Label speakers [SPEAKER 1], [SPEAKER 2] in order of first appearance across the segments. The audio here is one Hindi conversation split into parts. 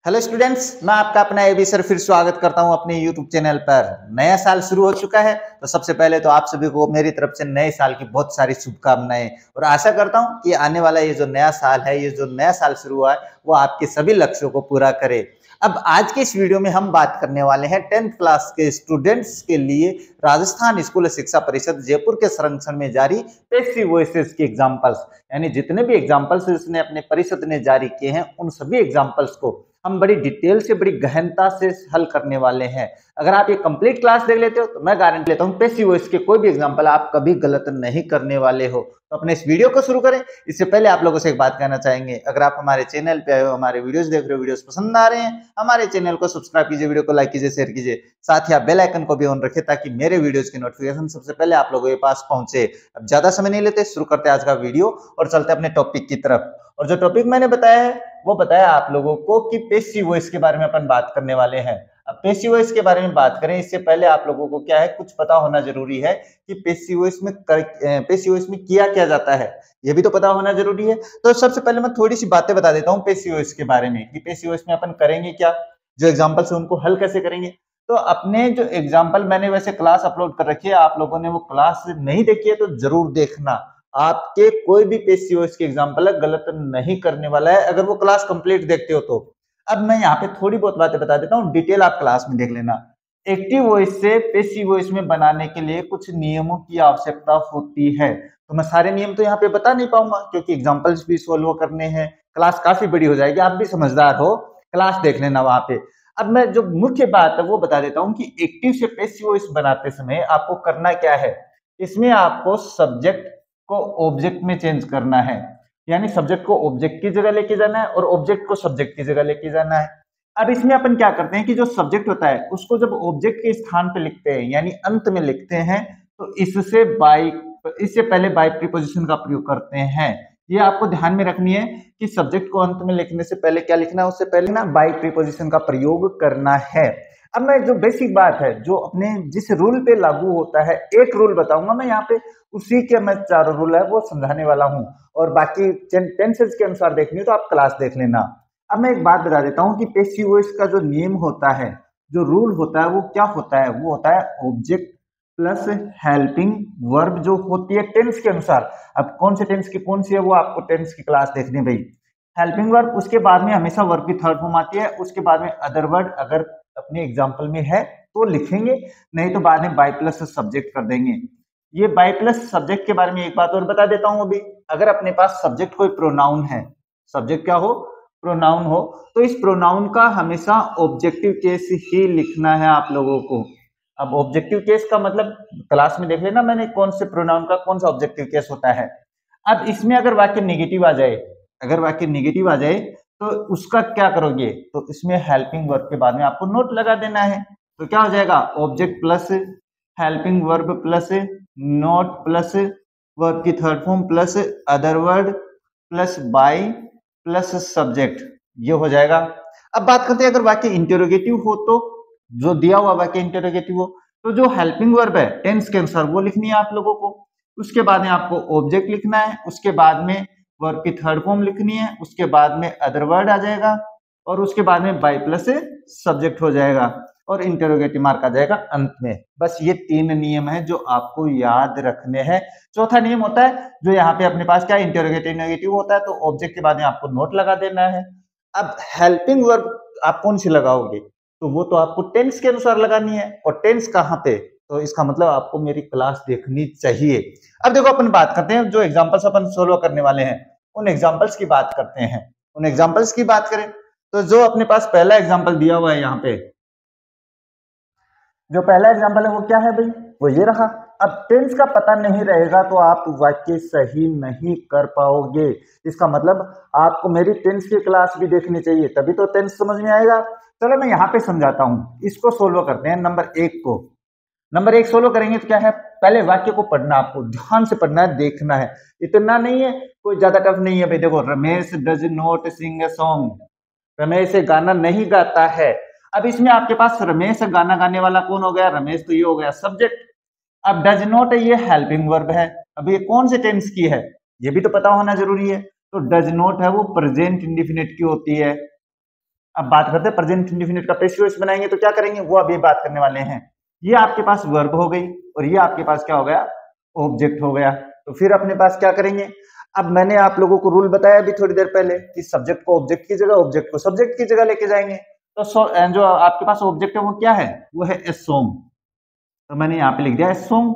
[SPEAKER 1] हेलो स्टूडेंट्स, मैं आपका अपना एबी सर फिर स्वागत करता हूं अपने यूट्यूब चैनल पर। नया साल शुरू हो चुका है, तो सबसे पहले तो आप सभी को मेरी तरफ से नए साल की बहुत सारी शुभकामनाएं और आशा करता हूं कि आने वाला ये जो नया साल है, ये जो नया साल शुरू हुआ है, वो आपके सभी लक्ष्यों को पूरा करे। अब आज के इस वीडियो में हम बात करने वाले हैं 10th क्लास के स्टूडेंट्स के लिए राजस्थान स्कूल शिक्षा परिषद जयपुर के संरक्षण में जारी पेशी वॉइसेस के एग्जाम्पल्स, यानी जितने भी एग्जाम्पल्स इसने अपने परिषद ने जारी किए हैं, उन सभी एग्जाम्पल्स को हम बड़ी डिटेल से, बड़ी गहनता से हल करने वाले हैं। अगर आप ये कंप्लीट क्लास देख लेते हो तो मैं गारंटी लेता हूं पेशी वॉइस के कोई भी एग्जांपल आप कभी गलत नहीं करने वाले हो। तो अपने इस वीडियो को शुरू करें। इससे पहले आप लोगों से एक बात कहना चाहेंगे, अगर आप हमारे चैनल पे आए हो, हमारे वीडियोस देख रहे हो, वीडियोस पसंद आ रहे हैं, हमारे चैनल को सब्सक्राइब कीजिए, वीडियो को लाइक कीजिए, शेयर कीजिए, साथ ही आप बेल आइकन को भी ऑन रखें ताकि मेरे वीडियोस की नोटिफिकेशन सबसे पहले आप लोगों के पास पहुंचे। अब ज्यादा समय नहीं लेते, शुरू करते हैं आज का वीडियो और चलते अपने टॉपिक की तरफ। और जो टॉपिक मैंने बताया है वो बताया आप लोगों को कि पेशी वॉइस के बारे में अपन बात करने वाले हैं। अब पेशी वॉइस के बारे में बात करें, इससे पहले आप लोगों को क्या है, कुछ पता होना जरूरी है कि पेशी वॉइस में किया क्या जाता है, ये भी तो पता होना जरूरी है। तो सबसे पहले मैं थोड़ी सी बातें बता देता हूँ पेशी वॉइस के बारे में कि पेशी वॉइस में अपन करेंगे क्या, जो एग्जाम्पल है उनको हल कैसे करेंगे। तो अपने जो एग्जाम्पल मैंने वैसे क्लास अपलोड कर रखी है, आप लोगों ने वो क्लास नहीं देखी है तो जरूर देखना। आपके कोई भी पेशी वॉइस के एग्जाम्पल है गलत नहीं करने वाला है, अगर वो क्लास कंप्लीट देखते हो तो। अब मैं यहाँ पे थोड़ी बहुत बातें बता देता हूँ, डिटेल आप क्लास में देख लेना। एक्टिव वॉइस से पेशी वॉइस में बनाने के लिए कुछ नियमों की आवश्यकता होती है। तो मैं सारे नियम तो यहाँ पे बता नहीं पाऊंगा क्योंकि एग्जाम्पल्स भी सोल्व करने हैं, क्लास काफी बड़ी हो जाएगी। आप भी समझदार हो, क्लास देख लेना वहां पे। अब मैं जो मुख्य बात है वो बता देता हूँ कि एक्टिव से पेशी वॉइस बनाते समय आपको करना क्या है। इसमें आपको सब्जेक्ट को ऑब्जेक्ट में चेंज करना है, यानी सब्जेक्ट को ऑब्जेक्ट की जगह लेके जाना है और ऑब्जेक्ट को सब्जेक्ट की जगह लेके जाना है। अब इसमें अपन क्या करते हैं कि जो सब्जेक्ट होता है उसको जब ऑब्जेक्ट के स्थान पे लिखते हैं, यानी अंत में लिखते हैं, तो इससे पहले बाय प्रीपोजिशन का प्रयोग करते हैं। ये आपको ध्यान में रखनी है कि सब्जेक्ट को अंत में लिखने से पहले क्या लिखना है, उससे पहले ना बाय प्रीपोजिशन का प्रयोग करना है। अब मैं जो बेसिक बात है, जो अपने जिस रूल पे लागू होता है, एक रूल बताऊंगा मैं यहाँ पे, उसी के मैं चारों रूल है वो समझाने वाला हूँ। और बाकी टेंसेस के अनुसार देखनी हो तो आप क्लास देख लेना। अब मैं एक बात बता देता हूँ कि पेशी वॉइस का जो नियम होता है, जो रूल होता है, वो क्या होता है, वो होता है ऑब्जेक्ट प्लस हेल्पिंग वर्ब जो होती है टेंस के अनुसार। अब कौन से टेंस की कौन सी है वो आपको टेंस की क्लास देखनी भाई। हेल्पिंग वर्ब, उसके बाद में हमेशा वर्ब की थर्ड फॉर्म आती है, उसके बाद में अदर वर्ड अगर अपने एग्जाम्पल में है तो लिखेंगे, नहीं तो बाद में बाय प्लस सब्जेक्ट कर देंगे। ये बाय प्लस सब्जेक्ट के बारे में एक बात और बता देता हूं अभी। अगर अपने पास सब्जेक्ट कोई प्रोनाउन है, सब्जेक्ट क्या हो, प्रोनाउन हो, तो इस प्रोनाउन का हमेशा ऑब्जेक्टिव केस ही लिखना है आप लोगों को। अब ऑब्जेक्टिव केस का मतलब क्लास में देख लेना मैंने कौन से प्रोनाउन का कौन सा ऑब्जेक्टिव केस होता है। अब इसमें अगर वाक्य नेगेटिव आ जाए, अगर वाक्य नेगेटिव आ जाए तो उसका क्या करोगे, तो इसमें हेल्पिंग वर्ब के बाद में आपको नोट लगा देना है। तो क्या हो जाएगा, object plus helping verb plus not plus verb की third form plus other word plus by plus subject, ये हो जाएगा। अब बात करते हैं अगर वाक्य इंटरोगेटिव हो, तो जो दिया हुआ वाक्य इंटरोगेटिव हो तो जो हेल्पिंग वर्ब है टेंस के अनुसार वो लिखनी है आप लोगों को। उसके बाद में आपको ऑब्जेक्ट लिखना है, उसके बाद में वर्ब की थर्ड फॉर्म लिखनी है, उसके बाद में अदर वर्ड आ जाएगा और उसके बाद में बाय प्लस सब्जेक्ट हो जाएगा और इंटरोगेटिव मार्क आ जाएगा अंत में। बस ये तीन नियम है जो आपको याद रखने हैं। चौथा नियम होता है जो यहाँ पे अपने पास क्या इंटरोगेटिव नेगेटिव होता है, तो ऑब्जेक्ट के बाद में आपको नोट लगा देना है। अब हेल्पिंग वर्ब आप कौन सी लगाओगे, तो वो तो आपको टेंस के अनुसार लगानी है, और टेंस कहाँ पे, तो इसका मतलब आपको मेरी क्लास देखनी चाहिए। अब देखो अपन बात करते हैं, जो एग्जांपल्स अपन सोल्व करने वाले हैं उन एग्जांपल्स की बात करते हैं। उन एग्जांपल्स की बात करें तो जो अपने पास पहला एग्जांपल दिया हुआ है यहाँ पे, जो पहला एग्जांपल है वो क्या है भाई, वो ये रहा। अब टेंस का पता नहीं रहेगा तो आप वाक्य सही नहीं कर पाओगे। इसका मतलब आपको मेरी टेंस की क्लास भी देखनी चाहिए, तभी तो टेंस समझ में आएगा। चलो मैं यहाँ पे समझाता हूँ, इसको सोल्व करते हैं। नंबर एक को, नंबर एक सोल्व करेंगे तो क्या है, पहले वाक्य को पढ़ना, आपको ध्यान से पढ़ना है, देखना है, इतना नहीं है, कोई ज्यादा टफ नहीं है भाई। देखो, Ramesh does not sing a song, Ramesh गाना नहीं गाता है। अब इसमें आपके पास रमेश गाना गाने वाला कौन हो गया, रमेश, तो ये हो गया सब्जेक्ट। अब डज नॉट ये हेल्पिंग वर्ब है, अब ये कौन से टेंस की है ये भी तो पता होना जरूरी है। तो डज नॉट है वो प्रेजेंट इंडिफिनिट की होती है, अब बात करते हैं प्रेजेंट इंडेफिनिट का पैसिव वॉइस बनाएंगे तो क्या करेंगे वो अभी बात करने वाले हैं। ये आपके पास वर्ब हो गई और ये आपके पास क्या हो गया, ऑब्जेक्ट हो गया। तो फिर अपने पास क्या करेंगे, अब मैंने आप लोगों को रूल बताया अभी थोड़ी देर पहले कि सब्जेक्ट को ऑब्जेक्ट की जगह, ऑब्जेक्ट को सब्जेक्ट की जगह लेके जाएंगे। तो जो आपके पास ऑब्जेक्ट है वो क्या है, वो है ए सॉन्ग। तो मैंने यहाँ पे लिख दिया ए सॉन्ग।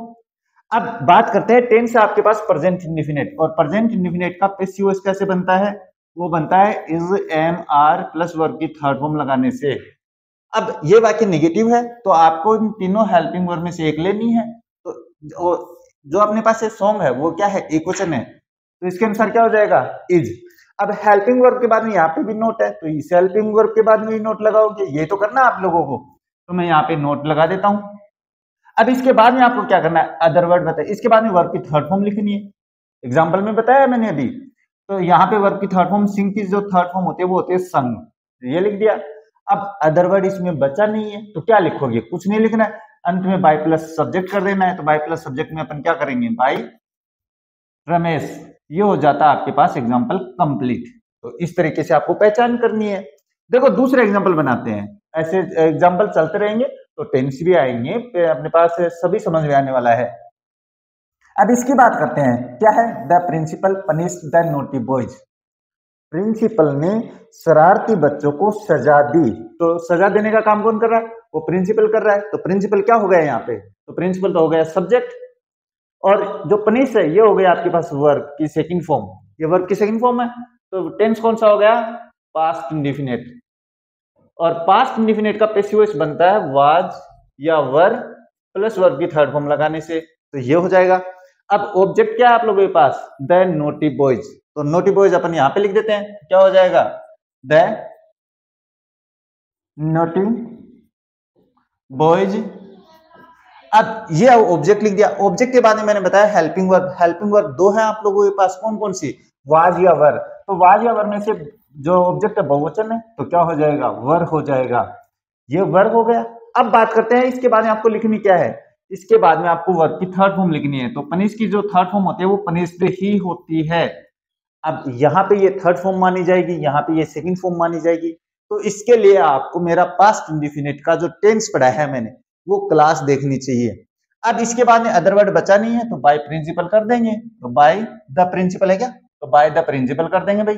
[SPEAKER 1] अब बात करते हैं टेंस से आपके पास प्रेजेंट इंडेफिनिट, और प्रेजेंट इंडेफिनिट का पैसिव वॉइस कैसे बनता है, वो बनता है is am are plus verb की थर्ड फॉर्म लगाने से। अब ये वाक्य नेगेटिव है तो आपको इन तीनों हेल्पिंग वर्ब में से एक लेनी है। तो जो अपने पास ये सॉन्ग है वो क्या है, एक क्वेश्चन है, तो इसके अनुसार क्या हो जाएगा, इज। अब हेल्पिंग वर्ब के बाद में यहाँ पे भी नोट है, तो इस हेल्पिंग वर्ब के बाद में भी नोट लगाओगे, ये तो करना आप लोगों को, तो मैं यहाँ पे नोट लगा देता हूं। अब इसके बाद में आपको क्या करना है, अदर वर्ड बताए, इसके बाद में वर्ब की थर्ड फॉर्म लिखनी है। एग्जाम्पल में बताया मैंने अभी, तो यहाँ पे वर्ब की थर्ड फॉर्म सिंग की जो थर्ड फॉर्म होती है वो होती है संग, ये लिख दिया। अब अदर वर्ड इसमें बचा नहीं है तो क्या लिखोगे, कुछ नहीं लिखना है, अंत में बाय प्लस सब्जेक्ट कर देना है। तो बाय प्लस सब्जेक्ट में अपन क्या करेंगे, बाय रमेश, ये हो जाता है आपके पास एग्जाम्पल कंप्लीट। तो इस तरीके से आपको पहचान करनी है। देखो दूसरे एग्जाम्पल बनाते हैं, ऐसे एग्जाम्पल चलते रहेंगे तो टेंस भी आएंगे अपने पास, सभी समझ में आने वाला है। अब इसकी बात करते हैं, क्या है, the principal punished the naughty boys. Principal ने शरारती बच्चों को सजा दी। तो सजा देने का काम कौन कर रहा है, वो प्रिंसिपल कर रहा है। तो प्रिंसिपल क्या हो गया यहाँ पे, तो प्रिंसिपल तो हो गया सब्जेक्ट, और जो पनिश है ये हो गया आपके पास वर्ब की सेकंड फॉर्म, ये वर्ब की सेकंड फॉर्म है। तो टेंस कौन सा हो गया, पास्ट इंडेफिनिट। और पास्ट इंडेफिनिट का पैसिव वॉइस बनता है वाज या वर प्लस वर्ब की थर्ड फॉर्म लगाने से, तो ये हो जाएगा। अब ऑब्जेक्ट क्या है आप लोगों के पास, द नोटी बॉयज। तो नोटी बॉयज अपन यहां पे लिख देते हैं, क्या हो जाएगा, द नोटी बॉयज। अब ये ऑब्जेक्ट लिख दिया। ऑब्जेक्ट के बाद में मैंने बताया हेल्पिंग वर्ब, हेल्पिंग वर्ब दो है आप लोगों के पास, कौन कौन सी, वाज या वर। तो वाज या वर में से जो ऑब्जेक्ट है बहुवचन है तो क्या हो जाएगा, वर हो जाएगा, ये वर हो गया। अब बात करते हैं इसके बाद में आपको लिखनी क्या है, इसके बाद में आपको वर्ब की थर्ड फॉर्म लिखनी है। तो पनिश की जो थर्ड फॉर्म होती है वो पनिश्ड ही होती है। अब यहाँ पे ये थर्ड फॉर्म मानी जाएगी, यहाँ पे ये सेकंड फॉर्म मानी जाएगी। तो इसके लिए आपको मेरा पास्ट इंडेफिनिट का जो टेंस पढ़ा है मैंने वो क्लास देखनी चाहिए। अब इसके बाद में अदर वर्ड बचा नहीं है तो बाय प्रिंसिपल कर देंगे, तो बाय द प्रिंसिपल है क्या, तो बाय द प्रिंसिपल कर देंगे भाई।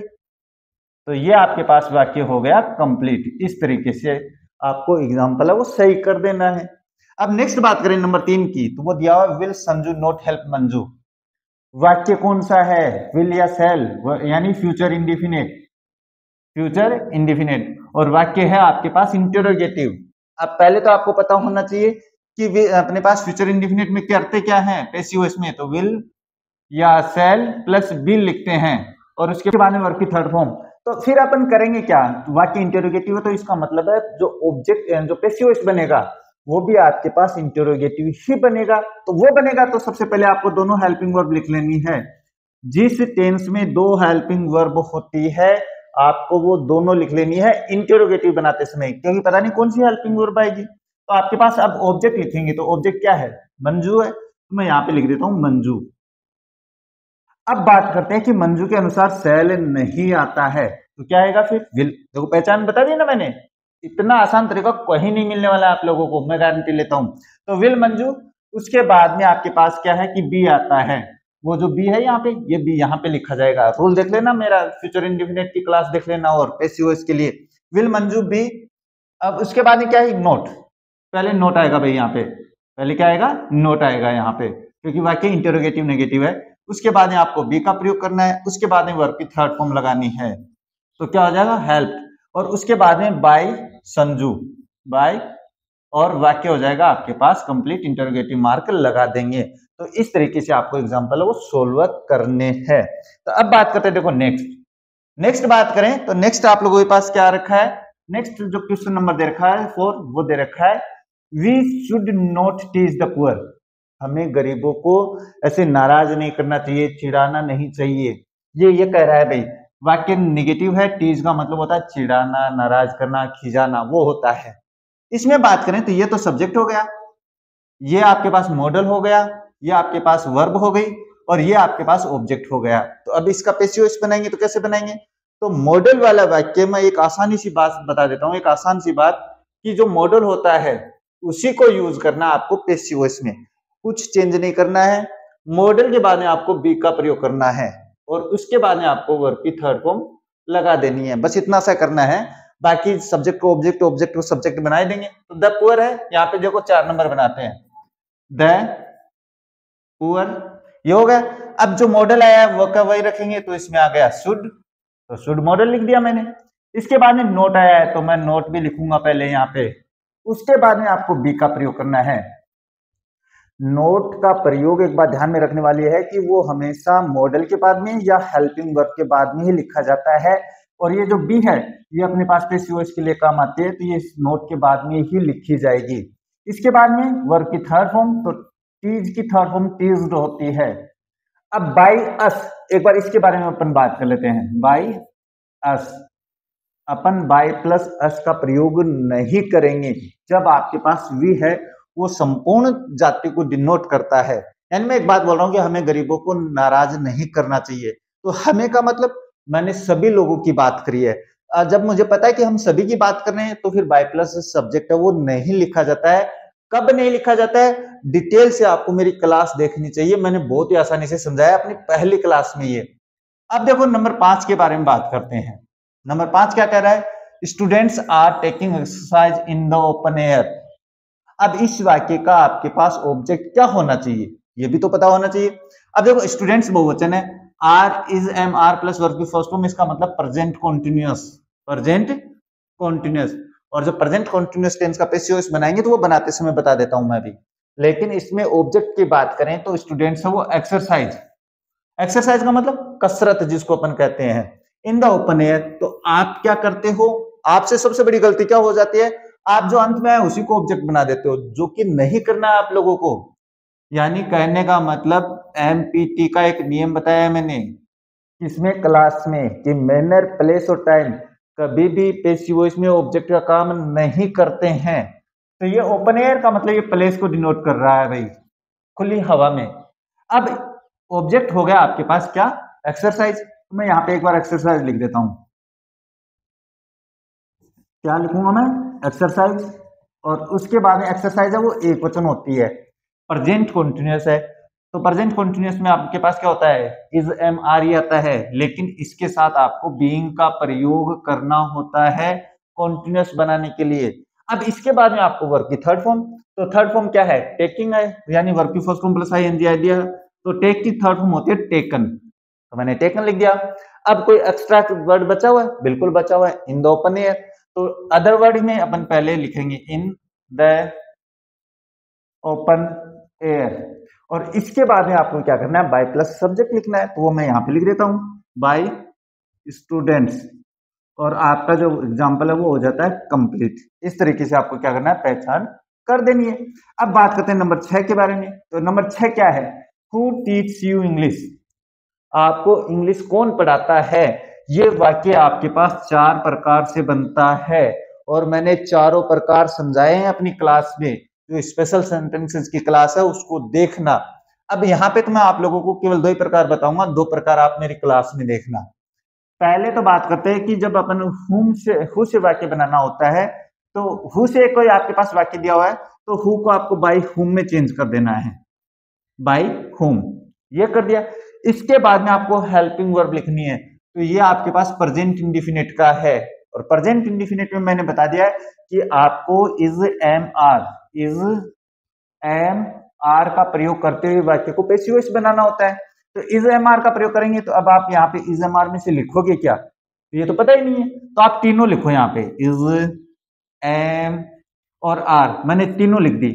[SPEAKER 1] तो ये आपके पास वाक्य हो गया कंप्लीट। इस तरीके से आपको एग्जांपल है वो सही कर देना है। अब नेक्स्ट बात करें नंबर 3 की, तो वो दिया हुआ will Sanju not help Manju. वाक्य कौन सा है, विल या सेल, यानी फ्यूचर इंडेफिनिट, फ्यूचर इंडेफिनिट। और वाक्य है आपके पास इंटरोगेटिव। अब पहले तो आपको पता होना चाहिए कि अपने पास फ्यूचर इंडेफिनिट में करते क्या है पैसिव वॉइस में, तो विल या सेल प्लस विल लिखते हैं और उसके बाद में वर्ब की थर्ड फॉर्म। तो फिर अपन करेंगे क्या, वाक्य इंटरोगेटिव है तो इसका मतलब है जो ऑब्जेक्ट जो पैसिव वॉइस बनेगा वो भी आपके पास इंटरोगेटिव ही बनेगा। तो वो बनेगा तो सबसे पहले आपको दोनों हेल्पिंग वर्ब लिख लेनी है। जिस टेंस में दो हेल्पिंग वर्ब होती है आपको वो दोनों लिख लेनी है इंटरोगेटिव बनाते समय, क्योंकि पता नहीं कौन सी हेल्पिंग वर्ब आएगी। तो आपके पास अब ऑब्जेक्ट लिखेंगे तो ऑब्जेक्ट क्या है, मंजू है, तो मैं यहाँ पे लिख देता हूं मंजू। अब बात करते हैं कि मंजू के अनुसार सेल नहीं आता है तो क्या आएगा फिर, विल। देखो पहचान बता दी ना मैंने, इतना आसान तरीका कहीं नहीं मिलने वाला आप लोगों को, मैं गारंटी लेता हूं। तो विल मंजू, उसके बाद में आपके पास क्या है कि बी आता है, वो जो बी है यहाँ पे, ये बी यहाँ पे लिखा जाएगा। रूल देख लेना मेरा, फ्यूचर इंडेफिनिट की क्लास देख लेना, और पैसिव वॉइस के लिए विल मंजू बी। अब उसके बाद में क्या है, नोट, पहले नोट आएगा भाई यहाँ पे, पहले क्या आएगा, नोट आएगा यहाँ पे, क्योंकि वाक्य इंटरोगेटिव नेगेटिव है। उसके बाद में आपको बी का प्रयोग करना है, उसके बाद में वर्ब की थर्ड फॉर्म लगानी है, तो क्या हो जाएगा, हेल्प। और उसके बाद में बाय संजू, बाय, और वाक्य हो जाएगा आपके पास कंप्लीट, इंटरोगेटिव मार्क लगा देंगे। तो इस तरीके से आपको एग्जांपल है वो सोल्व करने हैं। तो अब बात करते हैं, देखो नेक्स्ट बात करें तो नेक्स्ट आप लोगों के पास क्या रखा है, नेक्स्ट जो क्वेश्चन नंबर दे रखा है 4, वो दे रखा है we should not tease the poor. हमें गरीबों को ऐसे नाराज नहीं करना चाहिए, चिढ़ाना नहीं चाहिए, ये कह रहा है भाई। वाक्य नेगेटिव है, टीज का मतलब होता है चिढ़ाना, नाराज करना, खिजाना, वो होता है। इसमें बात करें तो ये तो सब्जेक्ट हो गया, ये आपके पास मॉडल हो गया, ये आपके पास वर्ब हो गई, और ये आपके पास ऑब्जेक्ट हो गया। तो अब इसका पैसिव वॉइस बनाएंगे तो कैसे बनाएंगे, तो मॉडल वाला वाक्य में एक आसानी सी बात बता देता हूं, एक आसान सी बात कि जो मॉडल होता है उसी को यूज करना आपको पैसिव वॉइस में, कुछ चेंज नहीं करना है। मॉडल के बाद में आपको बी का प्रयोग करना है और उसके बाद में आपको वर्ब की थर्ड फॉर्म लगा देनी है, बस इतना सा करना है। बाकी सब्जेक्ट को ऑब्जेक्ट, ऑब्जेक्ट को सब्जेक्ट बना देंगे। तो द पुअर है, यहाँ पे देखो 4 नंबर बनाते हैं, द पुअर, ये हो गया। अब जो मॉडल आया वो का वही रखेंगे, तो इसमें आ गया शुड, तो शुड मॉडल लिख दिया मैंने। इसके बाद में नोट आया है तो मैं नोट भी लिखूंगा पहले यहाँ पे। उसके बाद में आपको बी का प्रयोग करना है। नोट का प्रयोग एक बात ध्यान में रखने वाली है कि वो हमेशा मॉडल के बाद में या हेल्पिंग वर्ब के बाद में ही लिखा जाता है, और ये जो बी है ये अपने पास पैसिव वॉइस के लिए काम आती है, तो ये नोट के बाद में ही लिखी जाएगी। इसके बाद में वर्ब की थर्ड फॉर्म, तो टीज की थर्ड फॉर्म टीज्ड होती है। अब बाय अस, एक बार इसके बारे में अपन बात कर लेते हैं। बाय अस, अपन बाय प्लस अस का प्रयोग नहीं करेंगे। जब आपके पास वी है वो संपूर्ण जाति को डिनोट करता है, यानी मैं एक बात बोल रहा हूं कि हमें गरीबों को नाराज नहीं करना चाहिए। तो हमें का मतलब मैंने सभी लोगों की बात करी है। जब मुझे पता है कि हम सभी की बात कर रहे हैं तो फिर बाय प्लस सब्जेक्ट है वो नहीं लिखा जाता है। कब नहीं लिखा जाता है, डिटेल से आपको मेरी क्लास देखनी चाहिए, मैंने बहुत ही आसानी से समझाया अपनी पहली क्लास में ये। अब देखो नंबर 5 के बारे में बात करते हैं। नंबर 5 क्या कह रहा है, students are taking exercise in the open air. अब इस वाक्य का आपके पास ऑब्जेक्ट क्या होना चाहिए, ये भी तो पता होना चाहिए। अब देखो स्टूडेंट्स बहुवचन है, are is am are plus verb की फर्स्ट फॉर्म, इसका मतलब प्रेजेंट कॉन्टिन्यूअस, प्रेजेंट कॉन्टिन्यूअस। और जब प्रेजेंट कॉन्टिन्यूअस टेंस का पैसिव वॉइस बनाएंगे तो वो बनाते समय बता देता हूं मैं भी। लेकिन इसमें ऑब्जेक्ट की बात करें तो स्टूडेंट्स है वो एक्सरसाइज, एक्सरसाइज का मतलब कसरत जिसको अपन कहते हैं, इन द ओपन एयर। तो आप क्या करते हो, आपसे सबसे बड़ी गलती क्या हो जाती है, आप जो अंत में है उसी को ऑब्जेक्ट बना देते हो, जो कि नहीं करना है आप लोगों को। यानी कहने का मतलब एमपीटी का एक नियम बताया मैंने इसमें क्लास में कि मैनर, प्लेस और टाइम कभी भी पैसिव वॉइस में ऑब्जेक्ट का काम नहीं करते हैं। तो ये ओपन एयर का मतलब ये प्लेस को डिनोट कर रहा है भाई, खुली हवा में। अब ऑब्जेक्ट हो गया आपके पास क्या, एक्सरसाइज। तो मैं यहाँ पे एक बार एक्सरसाइज लिख देता हूं, क्या लिखूंगा मैं, एक्सरसाइज। और उसके बाद में एक्सरसाइज है वो एक वचन होती है, प्रेजेंट कॉन्टिन्यूअस है। तो प्रेजेंट कॉन्टिन्यूअस में आपके पास क्या होता है, इज एम आर ही आता है, लेकिन इसके साथ आपको बीइंग का प्रयोग करना होता है कॉन्टिन्यूअस बनाने के लिए। अब इसके बाद में आपको वर्ब की थर्ड फॉर्म, तो थर्ड फॉर्म क्या है, टेकिंग है, यानी वर्ब की फर्स्ट फॉर्म प्लस आईएनजी आ दिया। तो टेक की थर्ड फॉर्म होती है टेकन, तो मैंने टेकन लिख दिया। अब कोई एक्स्ट्रा वर्ड बचा हुआ है, बिल्कुल बचा हुआ है, इन द ओपन एयर। तो अदर वर्ड में अपन पहले लिखेंगे इन द ओपन एयर, और इसके बाद में आपको क्या करना है, बाय प्लस सब्जेक्ट लिखना है, तो वो मैं यहाँ पे लिख देता हूं, बाय स्टूडेंट्स, और आपका जो एग्जाम्पल है वो हो जाता है कंप्लीट। इस तरीके से आपको क्या करना है, पहचान कर देनी है। अब बात करते हैं नंबर 6 के बारे में। तो नंबर 6 क्या है, हु टीच यू इंग्लिश, आपको इंग्लिश कौन पढ़ाता है। ये वाक्य आपके पास 4 प्रकार से बनता है, और मैंने चारों प्रकार समझाए हैं अपनी क्लास में, जो स्पेशल सेंटेंसेस की क्लास है उसको देखना। अब यहाँ पे तो मैं आप लोगों को केवल 2 ही प्रकार बताऊंगा, 2 प्रकार आप मेरी क्लास में देखना। पहले तो बात करते हैं कि जब अपन हु से वाक्य बनाना होता है, तो हु से कोई आपके पास वाक्य दिया हुआ है तो हु को आपको बाय हुम में चेंज कर देना है, बाय हुम, ये कर दिया। इसके बाद में आपको हेल्पिंग वर्ब लिखनी है, तो ये आपके पास प्रेजेंट इंडिफिनिट का है, और प्रेजेंट इंडिफिनिट में मैंने बता दिया है कि आपको इज एम आर का प्रयोग करते हुए वाक्य को पैसिव वॉइस बनाना होता है। तो इज एम आर का प्रयोग करेंगे, तो अब आप यहाँ पे इज एम आर में से लिखोगे क्या, तो ये तो पता ही नहीं है, तो आप तीनों लिखो यहाँ पे, इज एम और आर, मैंने तीनों लिख दी।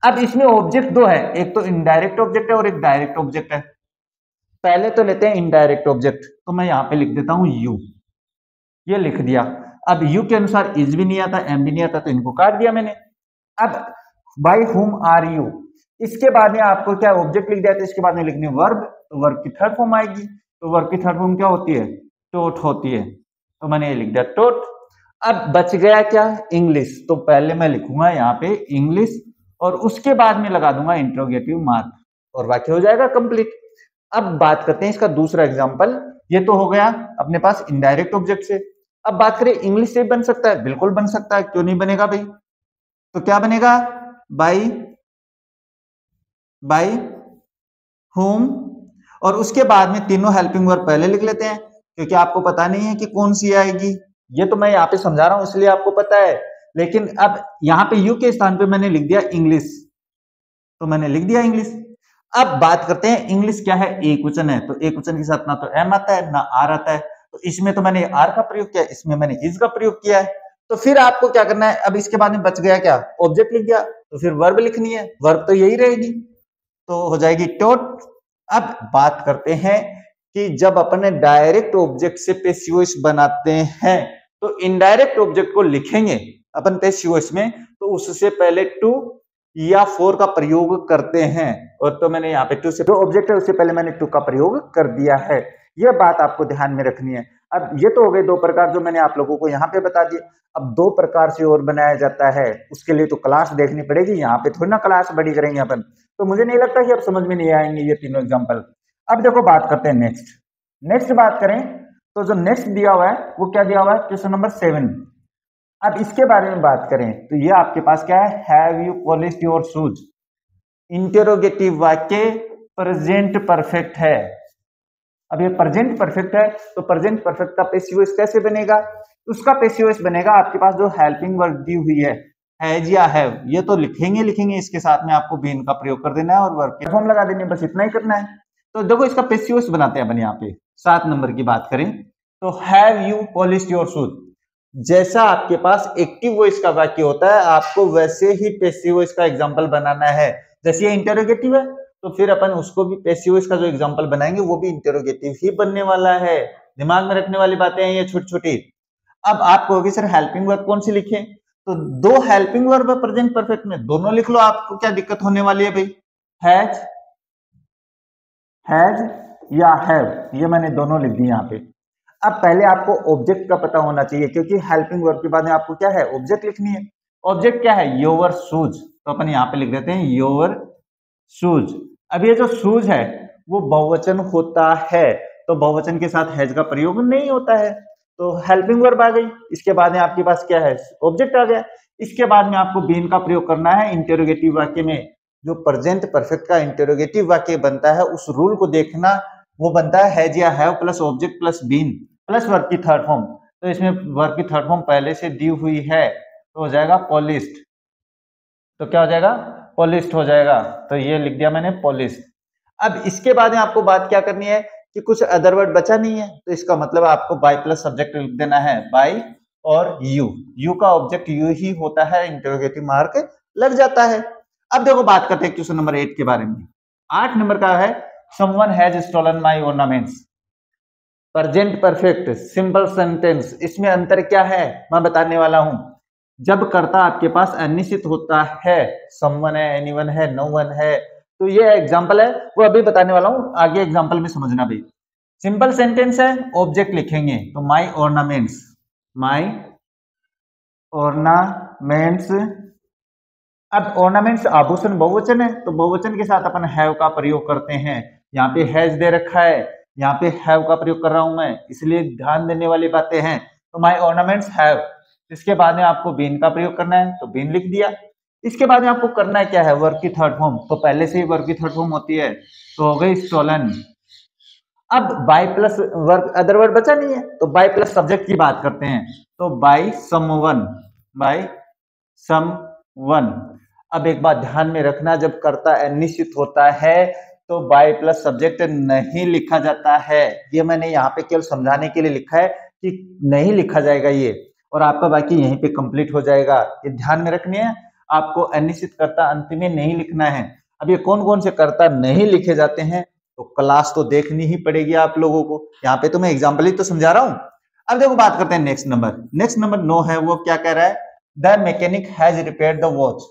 [SPEAKER 1] अब इसमें ऑब्जेक्ट 2 है, एक तो इनडायरेक्ट ऑब्जेक्ट है और एक डायरेक्ट ऑब्जेक्ट है। पहले तो लेते हैं इनडायरेक्ट ऑब्जेक्ट, तो मैं यहाँ पे लिख देता हूं यू, ये लिख दिया। अब यू के अनुसार इज भी नहीं आता, एम भी नहीं आता, तो इनको काट दिया मैंने। अब बाय हुम आर यू, इसके बाद में आपको क्या ऑब्जेक्ट लिख दिया, तो इसके बाद में लिखनी वर्ब, तो वर्ब की थर्ड फॉर्म आएगी, तो वर्ब की थर्ड फॉर्म क्या होती है, टोट होती है, तो मैंने ये लिख दिया टोट। अब बच गया क्या, इंग्लिश, तो पहले मैं लिखूंगा यहाँ पे इंग्लिश, और उसके बाद में लगा दूंगा इंट्रोगेटिव मार्क, और वाक्य हो जाएगा कंप्लीट। अब बात करते हैं इसका दूसरा एग्जांपल, ये तो हो गया अपने पास इनडायरेक्ट ऑब्जेक्ट से। अब बात करें इंग्लिश से बन सकता है, बिल्कुल बन सकता है, क्यों नहीं बनेगा भाई। तो क्या बनेगा, बाई, बाई होम, और उसके बाद में तीनों हेल्पिंग वर्ब पहले लिख लेते हैं क्योंकि आपको पता नहीं है कि कौन सी आएगी। ये तो मैं यहाँ पे समझा रहा हूं इसलिए आपको पता है, लेकिन अब यहाँ पे यू के स्थान पे मैंने लिख दिया इंग्लिश, तो मैंने लिख दिया इंग्लिश। अब बात करते हैं इंग्लिश क्या है, एक वचन है, तो एक वचन के साथ ना तो एम आता है ना आर आता है, तो इसमें तो मैंने आर का प्रयोग किया, इसमें मैंने इज का प्रयोग किया है। तो फिर आपको क्या करना है, अब इसके बाद में बच गया क्या, ऑब्जेक्ट लिख दिया, तो फिर वर्ब लिखनी है, वर्ब तो यही रहेगी, तो हो जाएगी टॉट। अब बात करते हैं कि जब अपने डायरेक्ट ऑब्जेक्ट से पैसिव वॉइस बनाते हैं तो इनडायरेक्ट ऑब्जेक्ट को लिखेंगे अपन पैसिव वॉइस में, तो उससे पहले टू या फोर का प्रयोग करते हैं, और तो मैंने यहाँ पे टू से जो ऑब्जेक्ट है उससे पहले मैंने टू का प्रयोग कर दिया है। यह बात आपको ध्यान में रखनी है। अब ये तो हो गए दो प्रकार जो मैंने आप लोगों को यहाँ पे बता दिए। अब दो प्रकार से और बनाया जाता है, उसके लिए तो क्लास देखनी पड़ेगी, यहाँ पे थोड़ी ना क्लास बड़ी करेंगे अपन, तो मुझे नहीं लगता कि अब समझ में नहीं आएंगे ये तीनों एग्जाम्पल। अब देखो बात करते हैं नेक्स्ट बात करें तो जो नेक्स्ट दिया हुआ है वो क्या दिया हुआ है, क्वेश्चन नंबर 7। अब इसके बारे में बात करें तो ये आपके पास क्या है, have you polished your shoes, interrogative वाक्य प्रेजेंट परफेक्ट है। अब ये प्रेजेंट परफेक्ट है तो प्रेजेंट परफेक्ट का पैसिव वॉइस कैसे बनेगा, उसका पैसिव वॉइस बनेगा आपके पास जो हेल्पिंग वर्ब दी हुई है हैज या हैव, ये तो लिखेंगे, इसके साथ में आपको बीन का प्रयोग कर देना है और वर्ब के फॉर्म लगा देने, बस इतना ही करना है। तो देखो इसका पैसिव वॉइस बनाते हैं अपन यहाँ पे। 7 नंबर की बात करें तो have you polished your shoes, जैसा आपके पास एक्टिव वॉइस का वाक्य होता है आपको वैसे ही पैसिव वॉइस का एग्जांपल बनाना है। जैसे ये इंटरोगेटिव है तो फिर अपन उसको भी पैसिव वॉइस का जो एग्जांपल बनाएंगे वो भी इंटरोगेटिव ही बनने वाला है। दिमाग में रखने वाली बातें हैं ये छोटी छोटी। अब आप कहोगे सर हेल्पिंग वर्ब कौन सी लिखें, तो दो हेल्पिंग वर्ब है प्रेजेंट परफेक्ट में, दोनों लिख लो, आपको क्या दिक्कत होने वाली है भाई। हैज या हैव, ये मैंने दोनों लिख दी यहाँ पे। अब पहले आपको ऑब्जेक्ट का पता होना चाहिए क्योंकि हेल्पिंग वर्ब के बाद में आपको क्या है, ऑब्जेक्ट लिखनी है। ऑब्जेक्ट क्या है, योर शूज, तो अपन यहाँ पे लिख देते हैं योर शूज। अब ये जो शूज है वो बहुवचन होता है, तो बहुवचन के साथ हैज का प्रयोग नहीं होता है, तो हेल्पिंग वर्ब आ गई। इसके बाद में आपके पास क्या है, ऑब्जेक्ट आ गया। इसके बाद में आपको बीन का प्रयोग करना है इंटेरोगेटिव वाक्य में। जो प्रेजेंट परफेक्ट का इंटेरोगेटिव वाक्य बनता है उस रूल को देखना, वो बनता है हैज या have plus object plus been plus verb की थर्ड फॉर्म। तो इसमें वर्ब की थर्ड फॉर्म पहले से दी हुई है तो हो जाएगा पॉलिश्ड, तो क्या हो जाएगा, पॉलिश्ड हो जाएगा, तो ये लिख दिया मैंने पॉलिश्ड। अब इसके बाद में आपको बात क्या करनी है कि कुछ अदर वर्ड बचा नहीं है, तो इसका मतलब आपको बाय प्लस सब्जेक्ट लिख देना है, बाय और यू का ऑब्जेक्ट यू ही होता है, इंटरोगेटिव मार्क लग जाता है। अब देखो बात करते हैं क्वेश्चन नंबर 8 के बारे में। 8 नंबर का है someone has stolen my ornaments, present perfect simple sentence. इसमें अंतर क्या है मैं बताने वाला हूं। जब कर्ता आपके पास अनिश्चित होता है, समवन है, एनीवन है, नो वन है, तो ये एग्जांपल है वो अभी बताने वाला हूं, आगे एग्जांपल में समझना भाई। सिंपल सेंटेंस है, ऑब्जेक्ट लिखेंगे तो माय ऑर्नामेंट्स, माय ऑर्नामेंट्स। अब ऑर्नामेंट्स आभूषण बहुवचन है तो बहुवचन के साथ अपन हैव का प्रयोग करते हैं। यहाँ पे हैज दे रखा है, यहाँ पे हैव का प्रयोग कर रहा हूं मैं, इसलिए ध्यान देने वाली बातें हैं। तो माय ऑर्नामेंट्स हैव, इसके बाद में आपको बीन का प्रयोग करना है तो बीन लिख दिया। इसके बाद में आपको करना है क्या है, वर्ब की थर्ड फॉर्म, तो पहले से ही वर्ब की थर्ड फॉर्म होती है तो हो गई स्टोलन। अब by plus verb, other word बचा नहीं है, तो बाय प्लस सब्जेक्ट की बात करते हैं, तो बाय समवन, बाय समवन। अब एक बात ध्यान में रखना, जब कर्ता अनिश्चित होता है तो बाय प्लस सब्जेक्ट नहीं लिखा जाता है। ये मैंने यहाँ पे केवल समझाने के लिए लिखा है कि नहीं लिखा जाएगा ये, और आपका बाकी यहीं पे कंप्लीट हो जाएगा। ये ध्यान में रखनी है, आपको अनिश्चित कर्ता अंत में नहीं लिखना है। अब ये कौन कौन से कर्ता नहीं लिखे जाते हैं तो क्लास तो देखनी ही पड़ेगी आप लोगों को, यहाँ पे तो मैं एग्जाम्पल ही तो समझा रहा हूँ। अब देखो बात करते हैं नेक्स्ट नंबर 9 है, वो क्या कह रहा है, the mechanic has repaired the watch.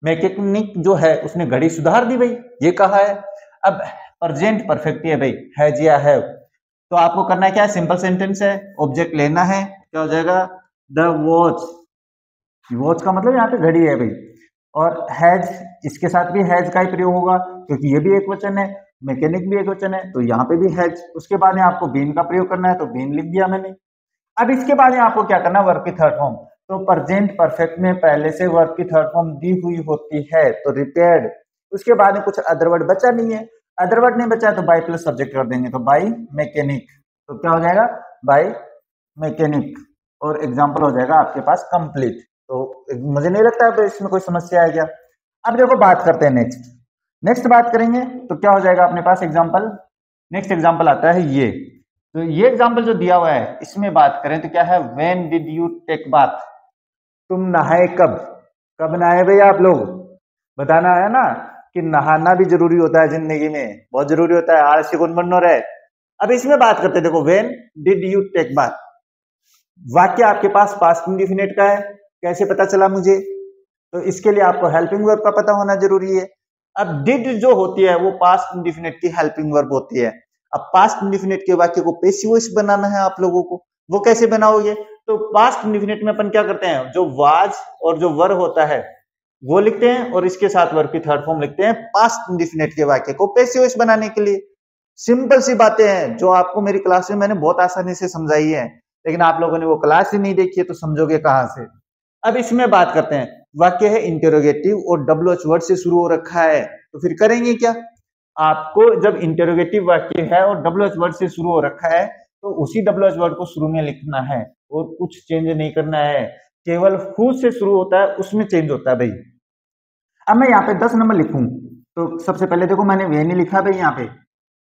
[SPEAKER 1] Mechanic जो है उसने घड़ी सुधार दी भाई, ये कहा है। अब प्रेजेंट परफेक्ट है भाई, हैज या हैव, तो आपको करना है क्या, सिंपल सेंटेंस है, ऑब्जेक्ट लेना है, क्या हो जाएगा, द वॉच। वॉच का मतलब यहाँ पे घड़ी है भाई, और हैज, इसके साथ भी हैज का ही प्रयोग होगा क्योंकि ये भी एक वचन है। मैकेनिक भी एक वचन है तो यहाँ पे भी हैज। उसके बाद में आपको बीन का प्रयोग करना है तो बीन लिख दिया मैंने। अब इसके बाद में आपको क्या करना है, वर्ब की थर्ड फॉर्म। तो प्रेजेंट परफेक्ट में पहले से वर्ब की थर्ड फॉर्म दी हुई होती है तो रिपेयर्ड। उसके बाद में कुछ अदर वर्ड बचा नहीं है, अदर वर्ड नहीं बचा तो बाई प्लस सब्जेक्ट कर देंगे तो बाई मैकेनिक। तो क्या हो जाएगा, बाई मैकेनिक, और एग्जाम्पल हो जाएगा आपके पास कंप्लीट। तो मुझे नहीं लगता है इसमें कोई समस्या है क्या। अब देखो बात करते हैं नेक्स्ट बात करेंगे तो क्या हो जाएगा अपने पास एग्जाम्पल। नेक्स्ट एग्जाम्पल आता है ये। तो ये एग्जाम्पल जो दिया हुआ है इसमें बात करें तो क्या है, when did you take bath, तुम नहाए कब। कब नहाए भाई आप लोग, बताना है ना कि नहाना भी जरूरी होता है जिंदगी में, बहुत जरूरी होता है, आलसी कौन बनना रहे। अब इसमें बात करते हैं, देखो when did you take bath, वाक्य आपके पास पास्ट इंडेफिनिट का है, कैसे पता चला मुझे, तो इसके लिए आपको हेल्पिंग वर्ब का पता होना जरूरी है। अब डिड जो होती है वो पास्ट इंडेफिनिट की हेल्पिंग वर्ब होती है। अब पास्ट इंडेफिनिट के वाक्य को पैसिव वॉइस बनाना है आप लोगों को, वो कैसे बनाओगे, तो पास्ट इंडेफिनिट में अपन क्या करते हैं, जो वाज और जो वर होता है वो लिखते हैं और इसके साथ वर्ब की थर्ड फॉर्म लिखते हैं पास्ट इंडेफिनिट के वाक्य को पैसिव वॉइस बनाने के लिए। सिंपल सी बातें हैं जो आपको मेरी क्लास में मैंने बहुत आसानी से समझाई है, लेकिन आप लोगों ने वो क्लास ही नहीं देखी है तो समझोगे कहां से। अब इसमें बात करते हैं, वाक्य है इंटेरोगेटिव और WH वर्ड से शुरू हो रखा है, तो फिर करेंगे क्या, आपको जब इंटेरोगेटिव वाक्य है और WH वर्ड से शुरू हो रखा है तो उसी WH वर्ड को शुरू में लिखना है और कुछ चेंज नहीं करना है, केवल हु से शुरू होता है उसमें चेंज होता है भाई। अब मैं यहाँ पे 10 नंबर लिखूं तो सबसे पहले देखो मैंने वे नहीं लिखा भाई, यहाँ पे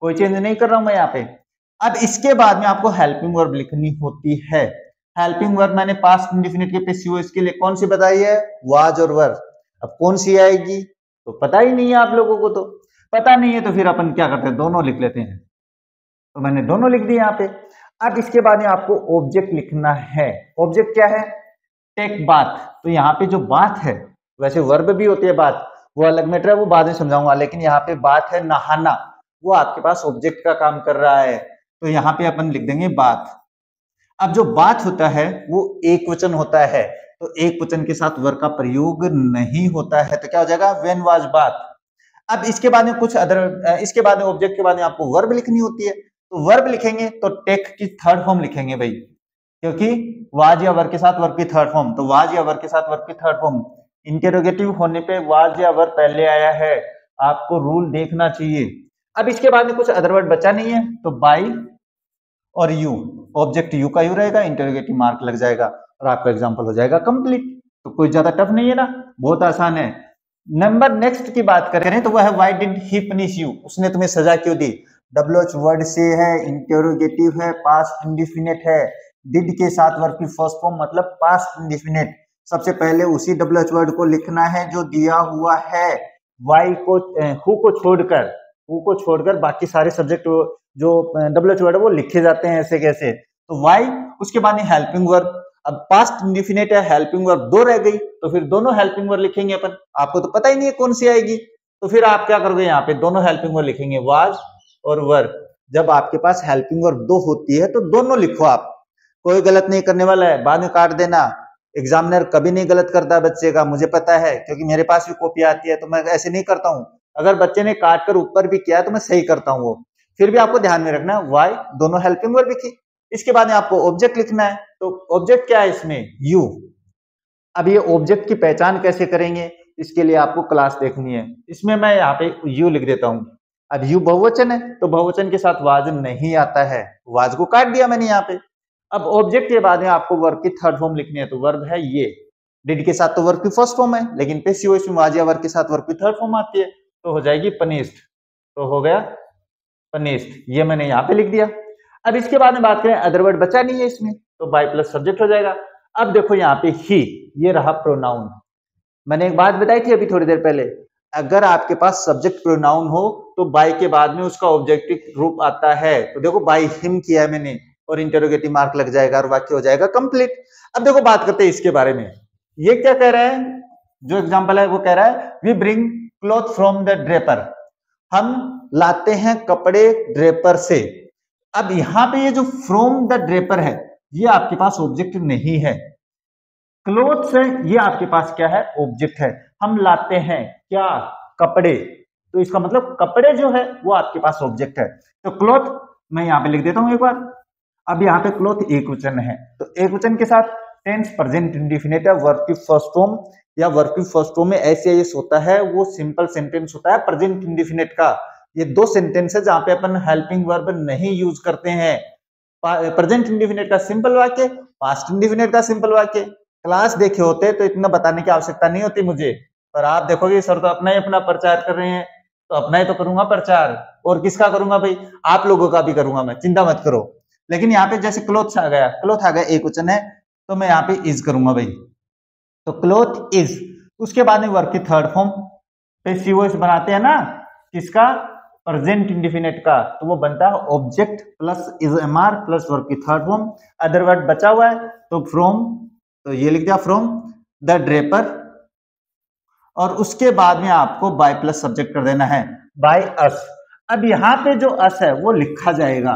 [SPEAKER 1] कोई चेंज नहीं कर रहा हूं मैं यहाँ पे। अब इसके बाद में आपको हेल्पिंग वर्ब लिखनी होती है। हेल्पिंग वर्ब मैंने पास्ट इंडेफिनिट के पैसिव वॉइस के लिए कौन सी बताई है, वाज और वर। अब कौन सी आएगी तो पता ही नहीं है आप लोगों को, तो पता नहीं है तो फिर अपन क्या करते हैं, दोनों लिख लेते हैं। तो मैंने दोनों लिख दिए यहाँ पे। अब इसके बाद में आपको ऑब्जेक्ट लिखना है। ऑब्जेक्ट क्या है, टेक बाथ। तो यहाँ पे जो बात है, वैसे वर्ब भी होती है बात, वो अलग मैटर है, वो बाद में समझाऊंगा, लेकिन यहाँ पे बात है नहाना, वो आपके पास ऑब्जेक्ट का काम कर रहा है, तो यहाँ पे अपन लिख देंगे बात। अब जो बात होता है वो एक वचन होता है, तो एक वचन के साथ वर्ब का प्रयोग नहीं होता है, तो क्या हो जाएगा, व्हेन वाज बात। अब इसके बाद में कुछ अदर, इसके बाद में ऑब्जेक्ट के बाद में आपको वर्ब लिखनी होती है, तो वर्ब लिखेंगे तो टेक की थर्ड फॉर्म लिखेंगे भाई, क्योंकि वाज या वर्ब के साथ वर्ब की थर्ड फॉर्म, तो वाज या वर्ब के साथ वर्ब की थर्ड फॉर्म। इंटेरोगेटिव होने पे वाज या वर्ब पहले आया है, आपको रूल देखना चाहिए। अब इसके बाद में कुछ अदर वर्ड बचा नहीं है, तो बाई और यू, ऑब्जेक्ट यू का यू रहेगा, इंटेरोगेटिव मार्क लग जाएगा और आपका एग्जांपल हो जाएगा कंप्लीट। तो कोई ज्यादा टफ नहीं है ना, बहुत आसान है। नंबर नेक्स्ट की बात करें तो वह है why did he punish you, उसने तुम्हें सजा क्यों दी। WH वर्ड से है, इंटेरोगेटिव है, पास्ट इंडेफिनिट है, डिड के साथ वर्ब की फर्स्ट फॉर्म मतलब पास्ट इंडेफिनिट। सबसे पहले उसी WH वर्ड को लिखना है जो दिया हुआ है, वाई को हु को छोड़कर बाकी सारे सब्जेक्ट जो WH वर्ड है वो लिखे जाते हैं ऐसे कैसे, तो वाई, उसके बाद हेल्पिंग वर्ब। अब पास्ट इंडेफिनिट है, हेल्पिंग वर्ब दो रह गई, तो फिर दोनों हेल्पिंग वर्ब लिखेंगे अपन, आपको तो पता ही नहीं है कौन सी आएगी, तो फिर आप क्या करोगे, यहाँ पे दोनों हेल्पिंग वर्ब लिखेंगे, वाज और वर्ब। जब आपके पास हेल्पिंग वर्ब दो होती है तो दोनों लिखो आप, कोई गलत नहीं करने वाला है, बाद में काट देना। एग्जामिनर कभी नहीं गलत करता बच्चे का, मुझे पता है, क्योंकि मेरे पास भी कॉपी आती है, तो मैं ऐसे नहीं करता हूँ। अगर बच्चे ने काट कर ऊपर भी किया तो मैं सही करता हूँ वो, फिर भी आपको ध्यान में रखना है वाई दोनों हेल्पिंग वर्ब लिखी। इसके बाद में आपको ऑब्जेक्ट लिखना है, तो ऑब्जेक्ट क्या है इसमें, यू। अब ये ऑब्जेक्ट की पहचान कैसे करेंगे, इसके लिए आपको क्लास देखनी है। इसमें मैं यहाँ पे यू लिख देता हूँ। अब यू बहुवचन है तो बहुवचन के साथ वाज नहीं आता है, वाज को काट दिया मैंने यहाँ पे। अब ऑब्जेक्ट के बाद में आपको वर्ब की थर्ड फॉर्म लिखनी है, तो वर्ब है ये। डिड के साथ तो वर्ब की फर्स्ट फॉर्म है, लेकिन पैसिव वॉइस में वाज या वर्ब के साथ वर्ब की थर्ड फॉर्म आती है, तो हो जाएगी पनिश्ड। तो हो गया पनिश्ड, ये मैंने यहाँ पे लिख दिया। अब इसके बाद में बात करें, अदर वर्ड बचा नहीं है इसमें, तो बाय प्लस सब्जेक्ट हो जाएगा। अब देखो यहाँ पे ही, ये रहा प्रोनाउन। मैंने एक बात बताई थी अभी थोड़ी देर पहले, अगर आपके पास सब्जेक्ट प्रोनाउन हो तो बाय के बाद में उसका ऑब्जेक्टिव रूप आता है, तो देखो बाय हिम किया है मैंने और इंटरोगेटिव मार्क लग जाएगा और वाक्य हो जाएगा कंप्लीट। अब देखो बात करते हैं इसके बारे में, ये क्या कह रहा है, जो एग्जांपल है वो कह रहा है we bring cloth from the draper, हम लाते हैं कपड़े ड्रेपर से। अब यहां पे ये जो फ्रॉम द ड्रेपर है ये आपके पास ऑब्जेक्ट नहीं है, क्लोथ्स है ये आपके पास क्या है, ऑब्जेक्ट है। हम लाते हैं क्या, कपड़े, तो इसका मतलब कपड़े जो है वो आपके पास ऑब्जेक्ट है। तो क्लॉथ मैं यहाँ पे लिख देता हूँ एक बार। अब यहाँ पे क्लॉथ एक वचन है, तो एक वचन के साथ टेंस प्रेजेंट इंडेफिनिट है, वर्ब की फर्स्ट फॉर्म या वर्ब की फर्स्ट फॉर्म में एसएस होता है, वो सिंपल सेंटेंस होता है प्रेजेंट इंडेफिनिट का। ये दो सेंटेंस है जहां पे अपन हेल्पिंग वर्ब नहीं यूज करते हैं। प्रेजेंट इंडेफिनिट का सिंपल वाक्य, पास्ट इंडेफिनिट का सिंपल वाक्य। क्लास देखे होते तो इतना बताने की आवश्यकता नहीं होती मुझे, पर आप देखोगे सर तो अपना ही अपना प्रचार कर रहे हैं, तो अपना ही तो करूंगा प्रचार, और किसका करूंगा भाई, आप लोगों का भी करूंगा मैं, चिंता मत करो। लेकिन यहाँ पे जैसे क्लोथ्स आ गया, क्लोथ आ गया एक वचन है, तो मैं यहाँ पे इज करूंगा भाई, तो क्लोथ इज। उसके बाद में वर्ब की थर्ड फॉर्म पे सीओएस बनाते हैं ना, किसका, प्रेजेंट इंडेफिनिट का, तो वो बनता है object plus is MR plus verb की थर्ड फॉर्म। अदर वर्ड बचा हुआ है तो फ्रॉम, तो ये लिख दिया फ्रॉम द ड्रेपर, और उसके बाद में आपको बाय प्लस सब्जेक्ट कर देना है बाय अस। अब यहाँ पे जो अस है वो लिखा जाएगा,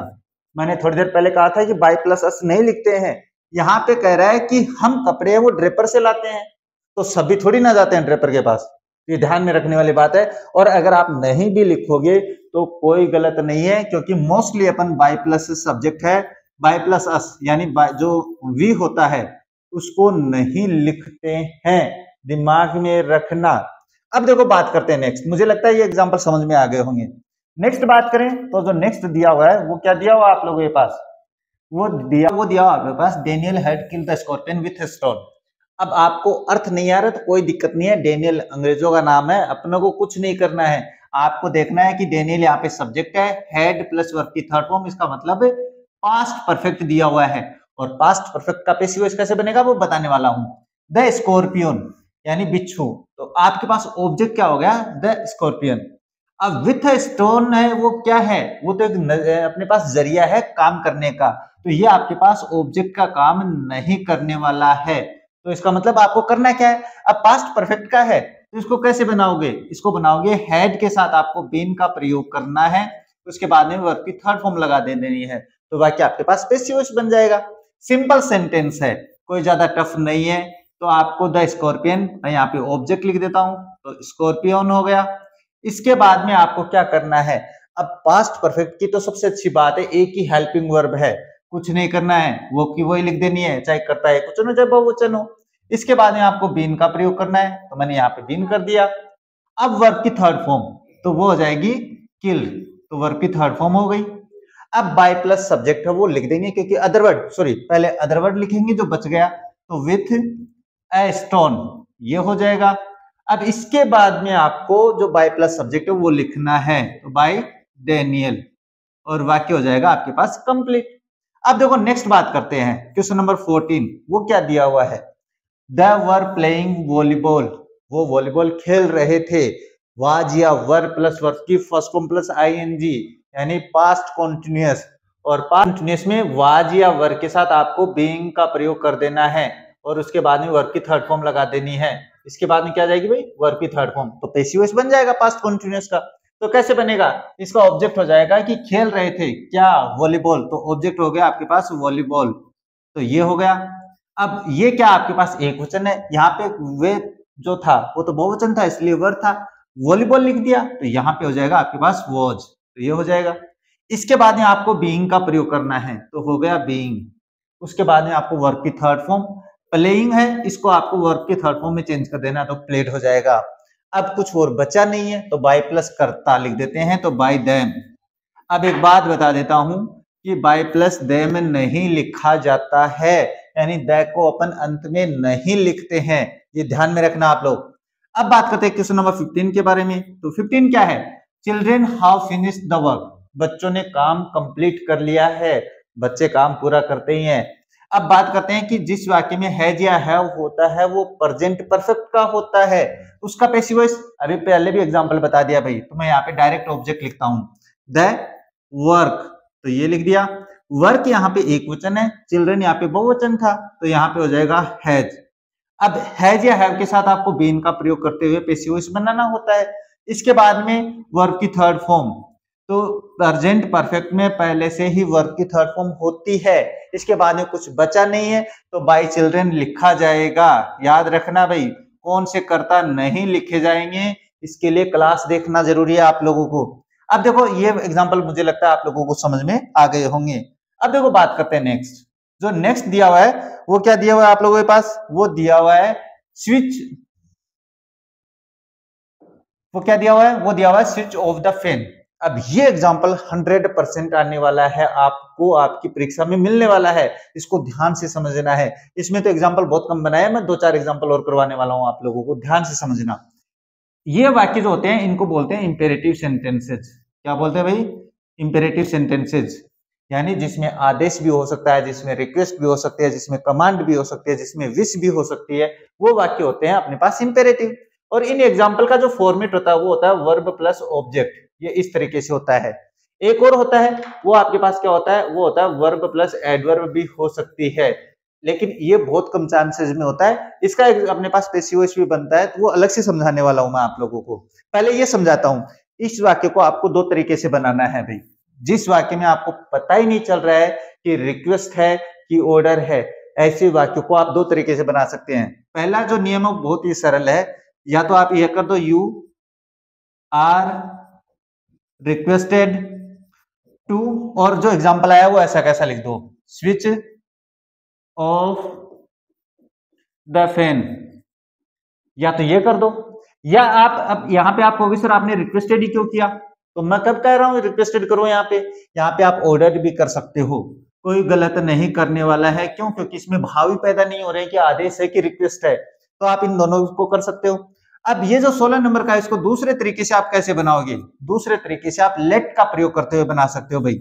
[SPEAKER 1] मैंने थोड़ी देर पहले कहा था कि बाय प्लस अस नहीं लिखते हैं, यहाँ पे कह रहा है कि हम कपड़े वो ड्रेपर से लाते हैं, तो सभी थोड़ी ना जाते हैं ड्रेपर के पास, ये ध्यान में रखने वाली बात है। और अगर आप नहीं भी लिखोगे तो कोई गलत नहीं है, क्योंकि mostly upon by plus subject है, बाय प्लस अस यानी जो वी होता है उसको नहीं लिखते हैं, दिमाग में रखना। अब देखो बात करते हैं नेक्स्ट, मुझे लगता है ये एग्जांपल समझ में आ गए होंगे। नेक्स्ट बात करें तो जो नेक्स्ट दिया हुआ है वो क्या दिया हुआ आप लोगों के पास, वो दिया हुआ आपके पास, Daniel had killed the scorpion with a stone. अब आपको अर्थ नहीं आ रहा तो कोई दिक्कत नहीं है, डेनियल अंग्रेजों का नाम है, अपने को कुछ नहीं करना है, आपको देखना है कि डेनियल यहाँ पे सब्जेक्ट है, हेड प्लस वर्ब की थर्ड फॉर्म, इसका मतलब पास्ट परफेक्ट दिया हुआ है, और पास्ट परफेक्ट का पैसिव वॉइस कैसे बनेगा वो बताने वाला हूं। द स्कॉर्पियन यानी बिच्छू, तो आपके पास ऑब्जेक्ट क्या हो गया, द स्कॉर्पियन। अब विथ स्टोन है वो क्या है, वो तो एक अपने पास जरिया है काम करने का, तो ये आपके पास ऑब्जेक्ट का काम नहीं करने वाला है, तो इसका मतलब आपको करना क्या है। अब पास्ट परफेक्ट का है तो इसको कैसे बनाओगे, इसको बनाओगे हेड के साथ आपको बीन का प्रयोग करना है, उसके बाद में वर्ब की थर्ड फॉर्म लगा देनी है, तो वाक्य आपके पास पैसिव वॉइस बन जाएगा। सिंपल सेंटेंस है, कोई ज्यादा टफ नहीं है। तो आपको द स्कॉर्पियन, मैं यहाँ पे ऑब्जेक्ट लिख देता हूं, तो स्कॉर्पियन हो गया। इसके बाद में आपको क्या करना है, अब पास्ट परफेक्ट की तो सबसे अच्छी बात है एक ही हेल्पिंग वर्ब है, कुछ नहीं करना है, वो की वही लिख देनी है, चाहे करता है कुछ हो चाहे बहुवचन हो। इसके बाद में आपको बीन का प्रयोग करना है, तो मैंने यहाँ पे बीन कर दिया। अब वर्ब की थर्ड फॉर्म तो वो हो जाएगी किल, तो वर्ब की थर्ड फॉर्म हो गई। अब बाय प्लस सब्जेक्ट है वो लिख देंगे, क्योंकि अदर वर्ड, सॉरी पहले अदर वर्ड लिखेंगे जो बच गया, तो विथ ए स्टोन ये हो जाएगा। अब इसके बाद में आपको जो बाय प्लस सब्जेक्ट है वो लिखना है, तो बाय डेनियल, और वाक्य हो जाएगा आपके पास कंप्लीट। अब देखो नेक्स्ट बात करते हैं, क्वेश्चन नंबर 14, वो क्या दिया हुआ है, द वर प्लेइंग वॉलीबॉल, वो वॉलीबॉल खेल रहे थे, वाज या वर प्लस वर्ब की फर्स्ट फॉर्म प्लस आईएनजी यानी पास्ट कॉन्टिन्यूअस, और पास्ट कॉन्टिन्यूअस में वाज या वर के साथ आपको बीइंग का प्रयोग कर देना है, और उसके बाद में वर्ब की थर्ड फॉर्म लगा देनी है। इसके बाद में क्या जाएगी भाई, वर्ब की थर्ड फॉर्म, तो पैसिव वॉइस बन जाएगा पास्ट कॉन्टिन्यूअस का। तो कैसे बनेगा, इसका ऑब्जेक्ट हो जाएगा कि खेल रहे थे क्या, वॉलीबॉल, तो ऑब्जेक्ट हो गया आपके पास वॉलीबॉल, तो ये हो गया। अब ये क्या आपके पास एक वचन है, यहाँ पे वे जो था वो तो बहुवचन था इसलिए वर्ब था, वॉलीबॉल लिख दिया, तो यहाँ पे हो जाएगा आपके पास वॉज, तो ये हो जाएगा। इसके बाद में आपको बीइंग का प्रयोग करना है, तो हो गया बीइंग। उसके बाद में आपको वर्ब की थर्ड फॉर्म, प्लेइंग है, इसको आपको वर्ब की थर्ड फॉर्म में चेंज कर देना, तो प्लेड हो जाएगा। अब कुछ और बचा नहीं है, तो बाय प्लस करता लिख देते हैं, तो बाय देम। अब एक बात बता देता हूं कि बाय प्लस देम नहीं लिखा जाता है, यानी द को अपन अंत में नहीं लिखते हैं, ये ध्यान में रखना आप लोग। अब बात करते हैं क्वेश्चन नंबर 15 के बारे में, तो 15 क्या है, children have finished the work, बच्चों ने काम कंप्लीट कर लिया है, बच्चे काम पूरा करते ही हैं। अब बात करते हैं कि जिस वाक्य में हैज या हैव होता है वो प्रेजेंट परफेक्ट का होता है, उसका पैसिव वॉइस अभी पहले भी एग्जांपल बता दिया भाई, तो मैं यहाँ पे डायरेक्ट ऑब्जेक्ट लिखता हूं, द वर्क, तो ये लिख दिया। वर्क यहाँ पे एक वचन है, चिल्ड्रन यहाँ पे बहुवचन था, तो यहाँ पे हो जाएगा हैज। अब हैज या हैव के साथ आपको बीन का प्रयोग करते हुए पैसिव वॉइस बनाना होता है। इसके बाद में वर्ब की थर्ड फॉर्म, तो प्रेजेंट परफेक्ट में पहले से ही वर्ब की थर्ड फॉर्म होती है, इसके बाद में कुछ बचा नहीं है, तो बाय चिल्ड्रन लिखा जाएगा। याद रखना भाई, कौन से कर्ता नहीं लिखे जाएंगे, इसके लिए क्लास देखना जरूरी है आप लोगों को। अब देखो ये एग्जांपल मुझे लगता है आप लोगों को समझ में आ गए होंगे। अब देखो बात करते हैं नेक्स्ट। जो नेक्स्ट दिया हुआ है वो क्या दिया हुआ है आप लोगों के पास, वो दिया हुआ है स्विच। वो क्या दिया हुआ है, वो दिया हुआ है स्विच ऑफ द फैन। अब ये एग्जांपल 100% आने वाला है, आपको आपकी परीक्षा में मिलने वाला है, इसको ध्यान से समझना है। इसमें तो एग्जांपल बहुत कम बनाया, मैं 2-4 एग्जांपल और करवाने वाला हूं आप लोगों को, ध्यान से समझना। ये वाक्य जो होते हैं इनको बोलते हैं इंपेरेटिव सेंटेंसेज। क्या बोलते हैं भाई, इंपेरेटिव सेंटेंसेज, यानी जिसमें आदेश भी हो सकता है, जिसमें रिक्वेस्ट भी हो सकती है, जिसमें कमांड भी हो सकती है, जिसमें विश भी हो सकती है, वो वाक्य होते हैं अपने पास इंपेरेटिव। और इन एग्जाम्पल का जो फॉर्मेट होता है वो होता है वर्ब प्लस ऑब्जेक्ट, ये इस तरीके से होता है। एक और होता है वो आपके पास क्या होता है, वो होता है वर्ब प्लस एडवर्ब भी हो सकती है, लेकिन ये बहुत कम चांसेस में होता है। इसका एक अपने पास पैसिव वॉइस भी बनता है, तो वो अलग से समझाने वाला हूं मैं आप लोगों को। पहले ये समझाता हूं, इस वाक्य को आपको दो तरीके से बनाना है भाई। जिस वाक्य में आपको पता ही नहीं चल रहा है कि रिक्वेस्ट है कि ऑर्डर है, ऐसे वाक्य को आप दो तरीके से बना सकते हैं। पहला जो नियम है बहुत ही सरल है, या तो आप ये कर दो यू आर रिक्वेस्टेड टू, और जो एग्जांपल आया वो ऐसा कैसा लिख दो, स्विच ऑफ द फैन, या तो ये कर दो। या आप अब यहां पे आप कहोगे सर आपने रिक्वेस्टेड ही क्यों किया, तो मैं कब कह रहा हूं रिक्वेस्टेड करो। यहाँ पे आप ऑर्डर भी कर सकते हो, कोई गलत नहीं करने वाला है। क्यों, क्योंकि इसमें भाव ही पैदा नहीं हो रहे कि आदेश है कि रिक्वेस्ट है, तो आप इन दोनों को कर सकते हो। अब ये जो 16 नंबर का है इसको दूसरे तरीके से आप कैसे बनाओगे, दूसरे तरीके से आप लेट का प्रयोग करते हुए बना सकते हो भाई।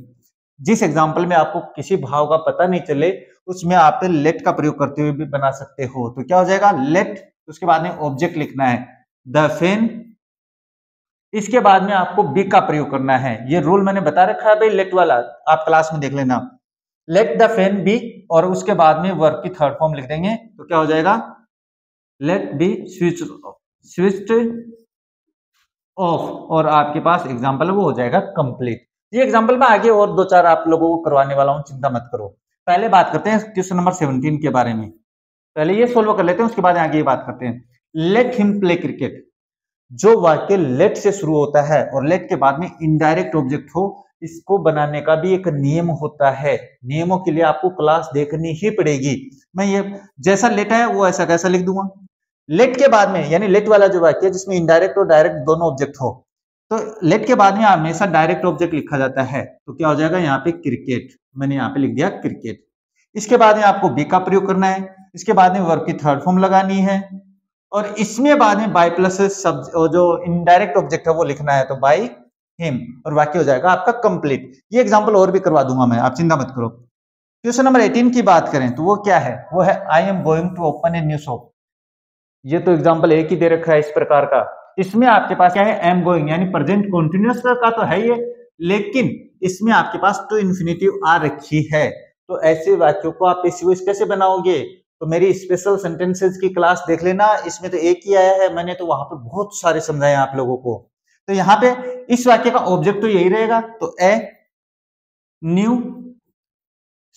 [SPEAKER 1] जिस एग्जाम्पल में आपको किसी भाव का पता नहीं चले उसमें आप लेट का प्रयोग करते हुए भी बना सकते हो। तो क्या हो जाएगा लेट, उसके बाद में ऑब्जेक्ट लिखना है द फैन, इसके बाद में आपको बी का प्रयोग करना है। ये रूल मैंने बता रखा है भाई लेट वाला, आप क्लास में देख लेना। लेट द फैन बी, और उसके बाद में वर्ब की थर्ड फॉर्म लिख देंगे, तो क्या हो जाएगा लेट बी स्विच्ड ऑफ, और आपके पास एग्जांपल वो हो जाएगा कंप्लीट। ये एग्जांपल में आगे और 2-4 आप लोगों को करवाने वाला हूं, चिंता मत करो। पहले बात करते हैं क्वेश्चन नंबर 17 के बारे में, पहले ये सोल्व कर लेते हैं, उसके बाद आगे ये बात करते हैं। लेट हिम प्ले क्रिकेट, जो वाक्य लेट से शुरू होता है और लेट के बाद में इनडायरेक्ट ऑब्जेक्ट हो, इसको बनाने का भी एक नियम होता है। नियमों के लिए आपको क्लास देखनी ही पड़ेगी। मैं ये जैसा लेट है वो ऐसा कैसा लिख दूंगा। लेट के बाद में, यानी लेट वाला जो वाक्य है जिसमें इनडायरेक्ट और डायरेक्ट दोनों ऑब्जेक्ट हो, तो लेट के बाद में हमेशा डायरेक्ट ऑब्जेक्ट लिखा जाता है। तो क्या हो जाएगा यहाँ पे क्रिकेट, मैंने यहाँ पे लिख दिया क्रिकेट। इसके बाद में आपको बी का प्रयोग करना है, इसके बाद में वर्ब की थर्ड फॉर्म लगानी है, और इसमें बाद में बाय प्लस जो इनडायरेक्ट ऑब्जेक्ट है वो लिखना है, तो बाय हिम, और वाक्य हो जाएगा आपका कंप्लीट। ये एग्जांपल और भी करवा दूंगा मैं, आप चिंता मत करो। क्वेश्चन नंबर 18 की बात करें तो वो क्या है, वो है I am going to open a new shop. ये तो एग्जांपल एक ही दे रखा है इस प्रकार का। इसमें आपके पास क्या है, एम गोइंग, यानी प्रेजेंट कंटीन्यूअस का तो है ये, लेकिन इसमें आपके पास टू इन्फिनिटिव आ रखी है। तो ऐसे वाक्यों को आप पैसिव वॉइस कैसे बनाओगे, तो मेरी स्पेशल सेंटेंसेस की क्लास देख लेना, इसमें तो एक ही आया है, मैंने तो वहां पे बहुत सारे समझाए आप लोगों को। तो यहाँ पे इस वाक्य का ऑब्जेक्ट तो यही रहेगा, तो ए न्यू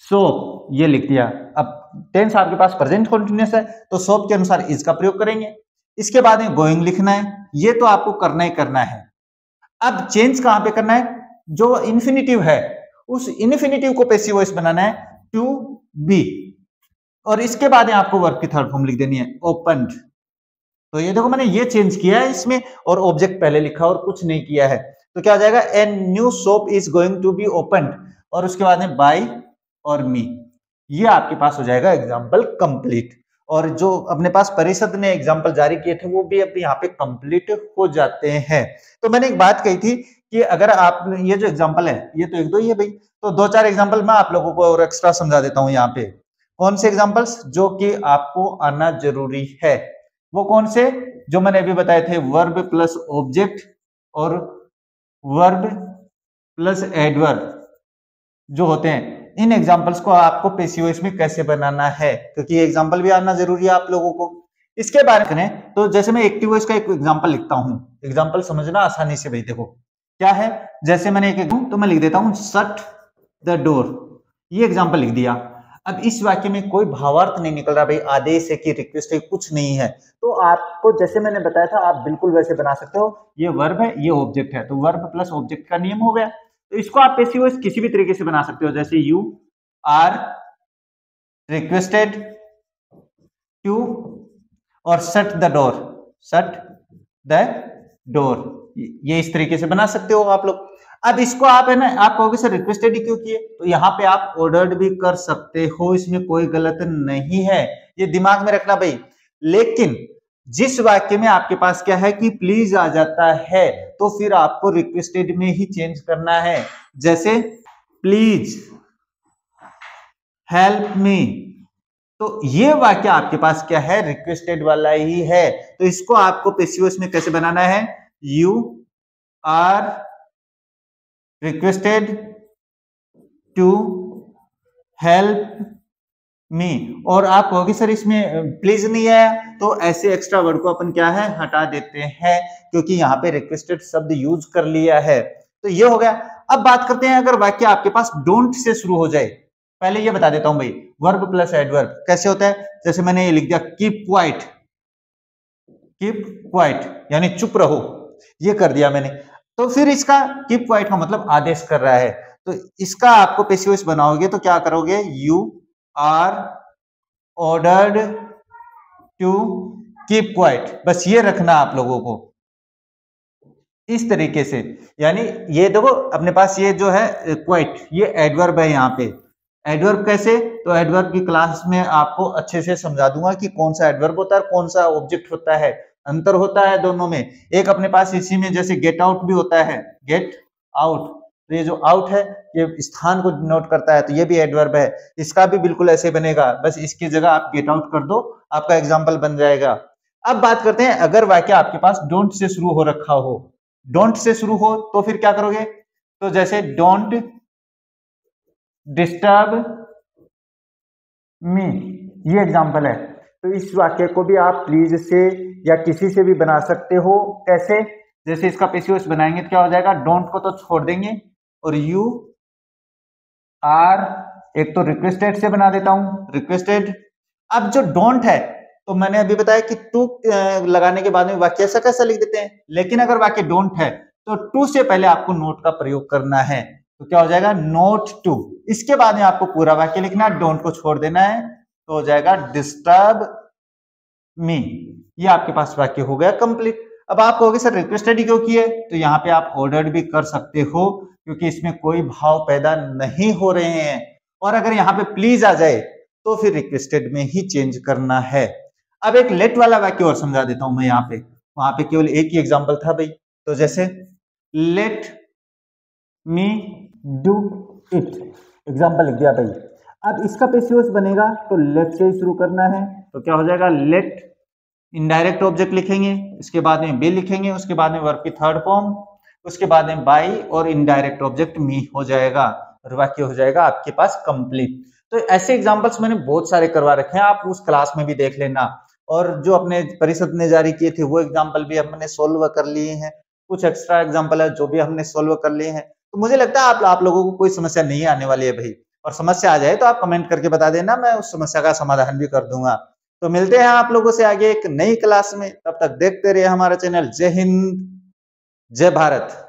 [SPEAKER 1] सोप ये लिख दिया। अब टेंस आपके पास प्रेजेंट कंटीन्यूअस है, तो सोप के अनुसार इज का प्रयोग करेंगे। इसके बाद में गोइंग लिखना है, ये तो आपको करना ही करना है। अब चेंज कहां पे करना है, जो इन्फिनिटिव है उस इन्फिनिटिव को पैसिव वॉइस बनाना है, टू बी, और इसके बाद आपको वर्ब की थर्ड फॉर्म लिख देनी है ओपन्ड। तो ये देखो मैंने ये चेंज किया है इसमें, और ऑब्जेक्ट पहले लिखा और कुछ नहीं किया है। तो क्या हो जाएगा, a new shop is going to be opened, और उसके बाद में बाय और मी। ये आपके पास हो जाएगा एग्जाम्पल कंप्लीट। और जो अपने पास परिषद ने एग्जाम्पल जारी किए थे वो भी अब यहाँ पे कंप्लीट हो जाते हैं। तो मैंने एक बात कही थी कि अगर आप ये जो एग्जाम्पल है ये तो एक दो ही है भाई, तो 2-4 एग्जाम्पल मैं आप लोगों को और एक्स्ट्रा समझा देता हूं। यहाँ पे कौन से एग्जाम्पल्स जो कि आपको आना जरूरी है, वो कौन से, जो मैंने अभी बताए थे, वर्ब प्लस ऑब्जेक्ट और वर्ब प्लस एडवर्ब जो होते हैं। इन एग्जाम्पल्स को आपको पैसिव वॉइस में कैसे बनाना है, क्योंकि ये एग्जाम्पल भी आना जरूरी है आप लोगों को। इसके बारे में करें तो जैसे मैं एक्टिव वॉइस का एक एग्जाम्पल लिखता हूं, एग्जाम्पल समझना आसानी से भाई। देखो क्या है, जैसे मैंने एक तो मैं लिख देता हूं शट द डोर, ये एग्जाम्पल लिख दिया। अब इस वाक्य में कोई भावार्थ नहीं निकल रहा भाई, आदेश है कि रिक्वेस्ट है, कुछ नहीं है। तो आपको जैसे मैंने बताया था आप बिल्कुल वैसे बना सकते हो। ये वर्ब है, ये ऑब्जेक्ट है, तो वर्ब प्लस ऑब्जेक्ट का नियम हो गया। तो इसको आप पैसिव वॉइस किसी भी तरीके से बना सकते हो, जैसे यू आर रिक्वेस्टेड टू और shut the door, shut the door, ये इस तरीके से बना सकते हो आप लोग। अब इसको आप है ना, आप कहोगे सर रिक्वेस्टेड ही क्यों किए, तो यहाँ पे आप ऑर्डर्ड भी कर सकते हो, इसमें कोई गलत नहीं है, ये दिमाग में रखना भाई। लेकिन जिस वाक्य में आपके पास क्या है कि प्लीज आ जाता है, तो फिर आपको रिक्वेस्टेड में ही चेंज करना है। जैसे प्लीज हेल्प मी, तो ये वाक्य आपके पास क्या है, रिक्वेस्टेड वाला ही है। तो इसको आपको पैसिव वॉइस में कैसे बनाना है, you are requested to help me, और आप कहोगे सर इसमें प्लीज नहीं आया, तो ऐसे एक्स्ट्रा वर्ड को अपन क्या है, हटा देते हैं, क्योंकि यहाँ पे रिक्वेस्टेड शब्द यूज कर लिया है। तो ये हो गया। अब बात करते हैं अगर वाक्य आपके पास डोंट से शुरू हो जाए। पहले ये बता देता हूं भाई, वर्ब प्लस एडवर्ब कैसे होता है। जैसे मैंने ये लिख दिया कीप क्वाइट, कीप क्वाइट यानी चुप रहो, ये कर दिया मैंने। तो फिर इसका कीप क्वाइट का मतलब आदेश कर रहा है, तो इसका आपको पैसिव वॉइस बनाओगे तो क्या करोगे, you are ordered to keep quiet, बस ये रखना आप लोगों को इस तरीके से। यानी ये देखो अपने पास ये जो है क्वाइट, ये एडवर्ब है। यहाँ पे एडवर्ब कैसे, तो एडवर्ब की क्लास में आपको अच्छे से समझा दूंगा कि कौन सा एडवर्ब होता है और कौन सा ऑब्जेक्ट होता है, अंतर होता है दोनों में। एक अपने पास इसी में जैसे गेट आउट भी होता है, गेट आउट, तो ये जो आउट है ये स्थान को डिनोट करता है, तो ये भी एडवर्ब है। इसका भी बिल्कुल ऐसे बनेगा, बस इसकी जगह आप गेट आउट कर दो, आपका एग्जाम्पल बन जाएगा। अब बात करते हैं अगर वाक्य आपके पास डोंट से शुरू हो रखा हो, डोंट से शुरू हो तो फिर क्या करोगे, तो जैसे डोंट डिस्टर्ब मी, ये एग्जांपल है। तो इस वाक्य को भी आप प्लीज से या किसी से भी बना सकते हो। कैसे, जैसे इसका पैसिव वॉइस बनाएंगे तो क्या हो जाएगा, डोंट को तो छोड़ देंगे और यू आर, एक तो रिक्वेस्टेड से बना देता हूं, रिक्वेस्टेड। अब जो डोंट है तो मैंने अभी बताया कि टू लगाने के बाद में वाक्य ऐसा कैसा लिख देते हैं, लेकिन अगर वाक्य डोंट है तो टू से पहले आपको नोट का प्रयोग करना है, तो क्या हो जाएगा, नोट टू। इसके बाद में आपको पूरा वाक्य लिखना है, डोंट को छोड़ देना है, तो हो जाएगा डिस्टर्ब मी। ये आपके पास वाक्य हो गया कंप्लीट। अब आप कहोगे सर रिक्वेस्टेड क्यों किए, तो यहाँ पे आप ऑर्डर्ड भी कर सकते हो, क्योंकि इसमें कोई भाव पैदा नहीं हो रहे हैं। और अगर यहाँ पे प्लीज आ जाए तो फिर रिक्वेस्टेड में ही चेंज करना है। अब एक लेट वाला वाक्य और समझा देता हूं मैं यहाँ पे, वहां पे केवल एक ही एग्जांपल था भाई, तो जैसे let me do it, example लिख दिया भाई। अब इसका पैसिव वॉइस बनेगा तो लेट से ही शुरू करना है, तो क्या हो जाएगा, लेट इनडायरेक्ट ऑब्जेक्ट लिखेंगे, इसके बाद में बी लिखेंगे, उसके बाद में वर्ब की थर्ड फॉर्म, उसके बाद में बाई और इनडायरेक्ट ऑब्जेक्ट मी हो जाएगा, और वाक्य हो जाएगा आपके पास कंप्लीट। तो ऐसे एग्जांपल्स मैंने बहुत सारे करवा रखे हैं, आप उस क्लास में भी देख लेना। और जो अपने परिषद ने जारी किए थे वो एग्जांपल भी हमने सोल्व कर लिए हैं, कुछ एक्स्ट्रा एग्जांपल है जो भी हमने सोल्व कर लिए हैं। तो मुझे लगता है आप लोगों को कोई समस्या नहीं आने वाली है भाई, और समस्या आ जाए तो आप कमेंट करके बता देना, मैं उस समस्या का समाधान भी कर दूंगा। तो मिलते हैं आप लोगों से आगे एक नई क्लास में, तब तक देखते रहिए हमारा चैनल। जय हिंद, जय भारत।